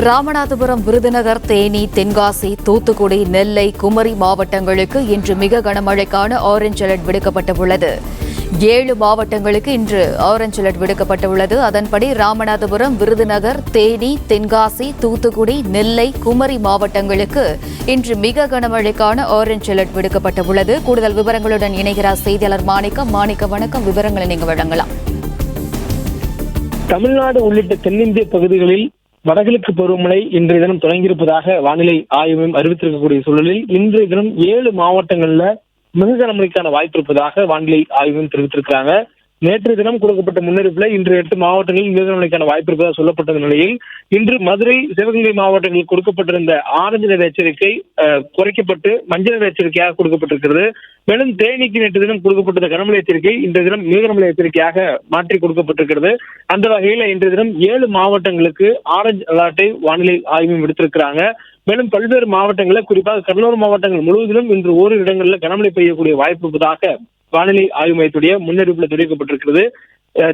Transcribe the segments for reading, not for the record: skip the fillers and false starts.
ராமநாதபுரம், விருதுநகர், தேனி, தென்காசி, தூத்துக்குடி, நெல்லை, குமரி மாவட்டங்களுக்கு இன்று மிக கனமழைக்கான ஆரஞ்ச் அலர்ட் விடுக்கப்பட்டுள்ளது. 7 மாவட்டங்களுக்கு இன்று ஆரஞ்ச் அலர்ட் விடுக்கப்பட்டுள்ளது. அதன்படி ராமநாதபுரம், விருதுநகர், தேனி, தென்காசி, தூத்துக்குடி, நெல்லை, குமரி மாவட்டங்களுக்கு இன்று மிக கனமழைக்கான ஆரஞ்ச் அலர்ட் விடுக்கப்பட்டுள்ளது. கூடுதல் விவரங்களுடன் இணைகிறார் செய்தியாளர் மாணிக்கம். வணக்கம். விவரங்களை நீங்க வழங்கலாம். தமிழ்நாடு உள்ளிட்ட தென்னிந்திய பகுதிகளில் வடகிழக்கு பருவமழை இன்றைய தினம் தொடங்கியிருப்பதாக வானிலை ஆய்வு மையம் அறிவித்திருக்கக்கூடிய சூழலில் இன்றைய தினம் 7 மாவட்டங்கள்ல மிக கனமழைக்கான வாய்ப்பு இருப்பதாக வானிலை ஆய்வு மையம் தெரிவித்திருக்கிறாங்க. நேற்றைய தினம் கொடுக்கப்பட்ட முன்னறிவிப்புல இன்று 8 மாவட்டங்களில் மிக கனமழைக்கான வாய்ப்பு இருப்பதாக சொல்லப்பட்ட நிலையில் இன்று மதுரை, சிவகங்கை மாவட்டங்களில் கொடுக்கப்பட்டிருந்த ஆரஞ்சு நிற எச்சரிக்கை குறைக்கப்பட்டு மஞ்சள் நிற எச்சரிக்கையாக கொடுக்கப்பட்டிருக்கிறது. மேலும் தேனிக்கு நேற்று தினம் கொடுக்கப்பட்ட கனமழை எச்சரிக்கை இன்றைய தினம் மிக கனமழை எச்சரிக்கையாக மாற்றி கொடுக்கப்பட்டிருக்கிறது. அந்த வகையில் இன்றைய தினம் 7 மாவட்டங்களுக்கு ஆரஞ்சு அலர்ட்டை வானிலை ஆய்வு விடுத்திருக்கிறாங்க. மேலும் பல்வேறு மாவட்டங்களில் குறிப்பாக கடலோர மாவட்டங்கள் முழுவதிலும் இன்று ஓரிரு இடங்களில் கனமழை பெய்யக்கூடிய வாய்ப்பு இருப்பதாக வானிலை ஆய்வு மையத்துடைய முன்னறிவிப்பில் தெரிவிக்கப்பட்டிருக்கிறது.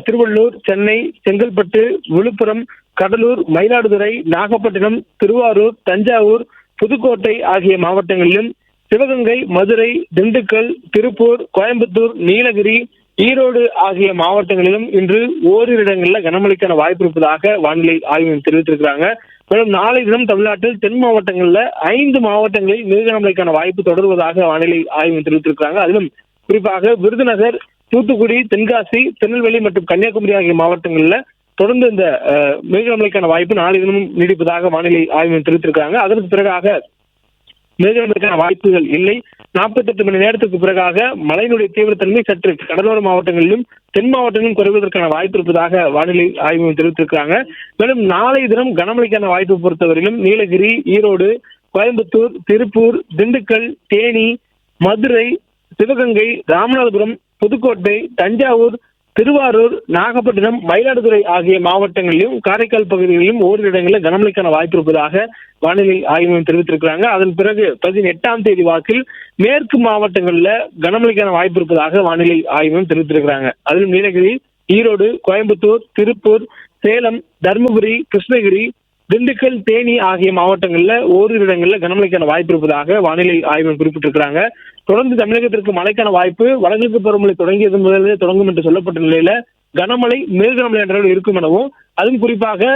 திருவள்ளூர், சென்னை, செங்கல்பட்டு, விழுப்புரம், கடலூர், மயிலாடுதுறை, நாகப்பட்டினம், திருவாரூர், தஞ்சாவூர், புதுக்கோட்டை ஆகிய மாவட்டங்களிலும் சிவகங்கை, மதுரை, திண்டுக்கல், திருப்பூர், கோயம்புத்தூர், நீலகிரி, ஈரோடு ஆகிய மாவட்டங்களிலும் இன்று ஓரிரு இடங்களில் கனமழைக்கான வாய்ப்பு இருப்பதாக வானிலை ஆய்வு தெரிவித்திருக்கிறாங்க. மேலும் நாளை தினம் தமிழ்நாட்டில் தென் மாவட்டங்களில் 5 மாவட்டங்களில் மிக கனமழைக்கான வாய்ப்பு தொடர்வதாக வானிலை ஆய்வு தெரிவித்திருக்கிறாங்க. அதிலும் குறிப்பாக விருதுநகர், தூத்துக்குடி, தென்காசி, திருநெல்வேலி மற்றும் கன்னியாகுமரி ஆகிய மாவட்டங்களில் தொடர்ந்து இந்த மிக கனமழைக்கான வாய்ப்பு நாளை தினமும் நீடிப்பதாக வானிலை ஆய்வு தெரிவித்திருக்கிறாங்க. அதற்கு பிறகாக மிக கனமழைக்கான வாய்ப்புகள் இல்லை. 48 மணி நேரத்துக்கு பிறகாக மழையினுடைய தீவிரத்தன்மை சற்று கடலோர மாவட்டங்களிலும் தென் மாவட்டங்களிலும் குறைவதற்கான வாய்ப்பு இருப்பதாக வானிலை ஆய்வு தெரிவித்திருக்கிறாங்க. மேலும் நாளை தினம் கனமழைக்கான வாய்ப்பு பொறுத்தவரையிலும் நீலகிரி, ஈரோடு, கோயம்புத்தூர், திருப்பூர், திண்டுக்கல், தேனி, மதுரை, சிவகங்கை, ராமநாதபுரம், புதுக்கோட்டை, தஞ்சாவூர், திருவாரூர், நாகப்பட்டினம், மயிலாடுதுறை ஆகிய மாவட்டங்களிலும் காரைக்கால் பகுதிகளிலும் ஓரிரு இடங்களில் கனமழைக்கான வாய்ப்பு இருப்பதாக வானிலை ஆய்வு மையம் தெரிவித்திருக்கிறாங்க. அதன் பிறகு 18ஆம் தேதி வாக்கில் மேற்கு மாவட்டங்களில் கனமழைக்கான வாய்ப்பு இருப்பதாக வானிலை ஆய்வு மையம் தெரிவித்திருக்கிறாங்க. அதிலும் நீலகிரி, ஈரோடு, கோயம்புத்தூர், திருப்பூர், சேலம், தருமபுரி, கிருஷ்ணகிரி, திண்டுக்கல், தேனி ஆகிய மாவட்டங்களில் ஓரிரு இடங்களில் கனமழைக்கான வாய்ப்பு இருப்பதாக வானிலை ஆய்வு குறிப்பிட்டிருக்கிறாங்க. தொடர்ந்து தமிழகத்திற்கு மழைக்கான வாய்ப்பு வடகிழக்கு பருவமழை தொடங்கியது முதலே தொடங்கும் என்று சொல்லப்பட்ட நிலையில கனமழை மிக கனமழை என்ற இருக்கும் எனவும், அதுவும் குறிப்பாக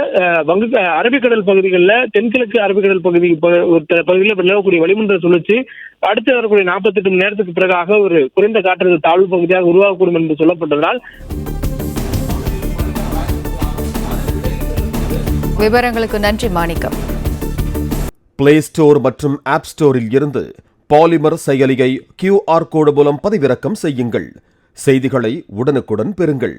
அரபிக்கடல் பகுதிகளில் தென்கிழக்கு அரபிக்கடல் பகுதியில் நிலவக்கூடிய வளிமண்டல சுழற்சி அடுத்து வரக்கூடிய 48 மணி நேரத்துக்கு பிறகாக ஒரு குறைந்த காற்றழுத்த தாழ்வு பகுதியாக உருவாகக்கூடும் என்று சொல்லப்பட்டதால் விவரங்களுக்கு நன்றி மாணிக்கம். பிளே ஸ்டோர் மற்றும் ஆப் ஸ்டோரில் இருந்து பாலிமர் செயலியை QR கோடு மூலம் பதிவிறக்கம் செய்யுங்கள். செய்திகளை உடனுக்குடன் பெறுங்கள்.